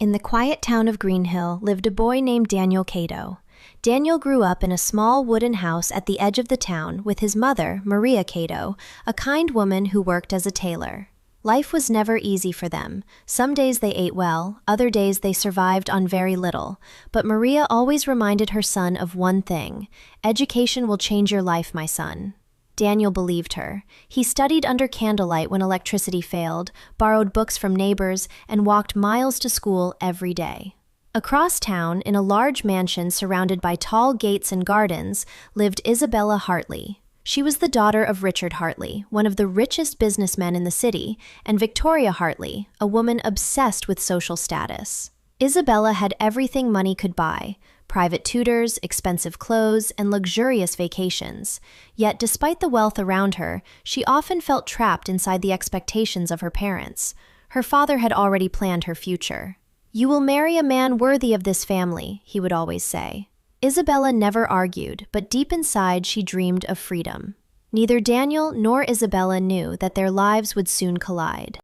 In the quiet town of Greenhill lived a boy named Daniel Cato. Daniel grew up in a small wooden house at the edge of the town with his mother, Maria Cato, a kind woman who worked as a tailor. Life was never easy for them. Some days they ate well, other days they survived on very little. But Maria always reminded her son of one thing: education will change your life, my son. Daniel believed her. He studied under candlelight when electricity failed, borrowed books from neighbors, and walked miles to school every day. Across town, in a large mansion surrounded by tall gates and gardens, lived Isabella Hartley. She was the daughter of Richard Hartley, one of the richest businessmen in the city, and Victoria Hartley, a woman obsessed with social status. Isabella had everything money could buy: private tutors, expensive clothes, and luxurious vacations. Yet, despite the wealth around her, she often felt trapped inside the expectations of her parents. Her father had already planned her future. "You will marry a man worthy of this family," he would always say. Isabella never argued, but deep inside she dreamed of freedom. Neither Daniel nor Isabella knew that their lives would soon collide.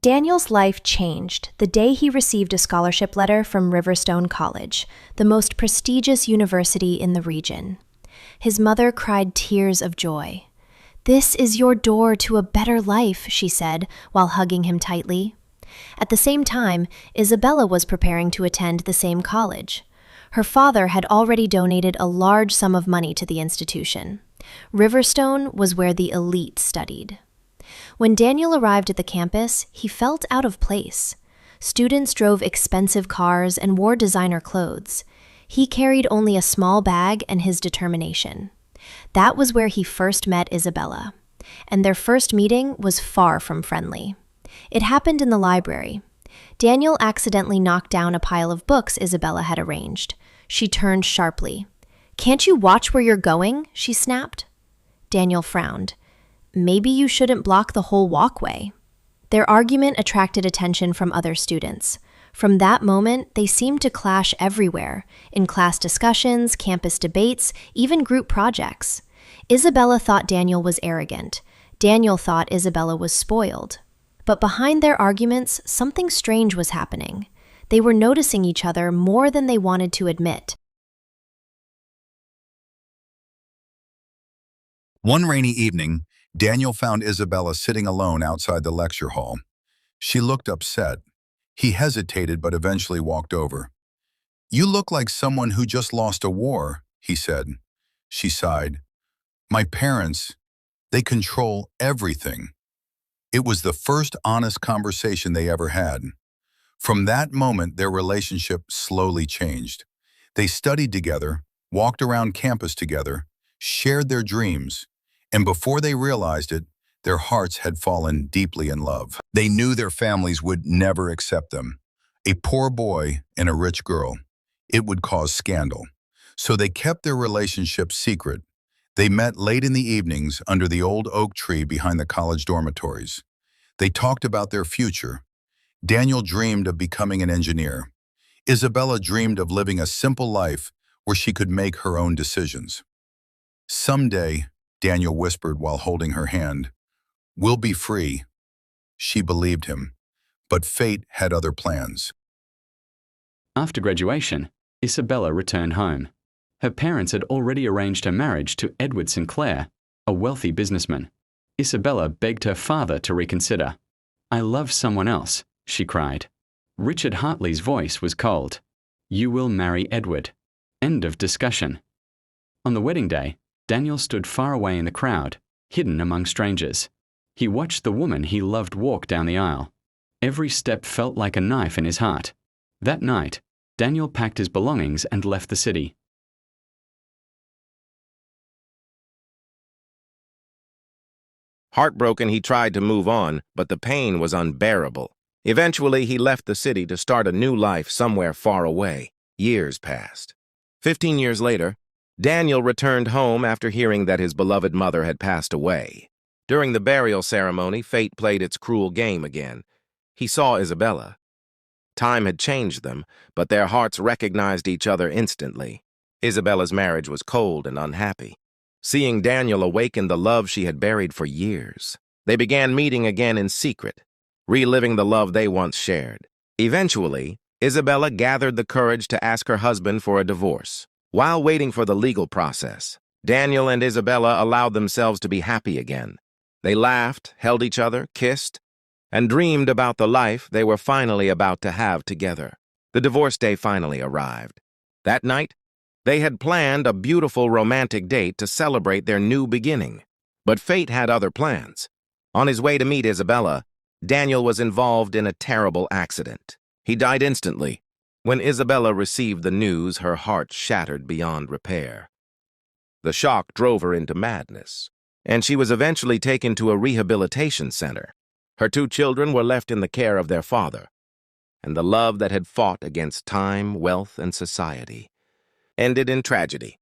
Daniel's life changed the day he received a scholarship letter from Riverstone College, the most prestigious university in the region. His mother cried tears of joy. "This is your door to a better life," she said, while hugging him tightly. At the same time, Isabella was preparing to attend the same college. Her father had already donated a large sum of money to the institution. Riverstone was where the elite studied. When Daniel arrived at the campus, he felt out of place. Students drove expensive cars and wore designer clothes. He carried only a small bag and his determination. That was where he first met Isabella, and their first meeting was far from friendly. It happened in the library. Daniel accidentally knocked down a pile of books Isabella had arranged. She turned sharply. "Can't you watch where you're going?" she snapped. Daniel frowned. "Maybe you shouldn't block the whole walkway." Their argument attracted attention from other students. From that moment, they seemed to clash everywhere, in class discussions, campus debates, even group projects. Isabella thought Daniel was arrogant. Daniel thought Isabella was spoiled. But behind their arguments, something strange was happening. They were noticing each other more than they wanted to admit. One rainy evening, Daniel found Isabella sitting alone outside the lecture hall. She looked upset. He hesitated but eventually walked over. "You look like someone who just lost a war," he said. She sighed. "My parents, they control everything." It was the first honest conversation they ever had. From that moment, their relationship slowly changed. They studied together, walked around campus together, shared their dreams, and before they realized it, their hearts had fallen deeply in love. They knew their families would never accept them. A poor boy and a rich girl. It would cause scandal. So they kept their relationship secret. They met late in the evenings under the old oak tree behind the college dormitories. They talked about their future. Daniel dreamed of becoming an engineer. Isabella dreamed of living a simple life where she could make her own decisions. "Someday," Daniel whispered while holding her hand, "we'll be free." She believed him, but fate had other plans. After graduation, Isabella returned home. Her parents had already arranged her marriage to Edward Sinclair, a wealthy businessman. Isabella begged her father to reconsider. "I love someone else," she cried. Richard Hartley's voice was cold. "You will marry Edward." End of discussion. On the wedding day, Daniel stood far away in the crowd, hidden among strangers. He watched the woman he loved walk down the aisle. Every step felt like a knife in his heart. That night, Daniel packed his belongings and left the city. Heartbroken, he tried to move on, but the pain was unbearable. Eventually, he left the city to start a new life somewhere far away. Years passed. 15 years later, Daniel returned home after hearing that his beloved mother had passed away. During the burial ceremony, fate played its cruel game again. He saw Isabella. Time had changed them, but their hearts recognized each other instantly. Isabella's marriage was cold and unhappy. Seeing Daniel awakened the love she had buried for years. They began meeting again in secret, reliving the love they once shared. Eventually, Isabella gathered the courage to ask her husband for a divorce. While waiting for the legal process, Daniel and Isabella allowed themselves to be happy again. They laughed, held each other, kissed, and dreamed about the life they were finally about to have together. The divorce day finally arrived. That night, they had planned a beautiful romantic date to celebrate their new beginning. But fate had other plans. On his way to meet Isabella, Daniel was involved in a terrible accident. He died instantly. When Isabella received the news, her heart shattered beyond repair. The shock drove her into madness, and she was eventually taken to a rehabilitation center. Her 2 children were left in the care of their father, and the love that had fought against time, wealth, and society ended in tragedy.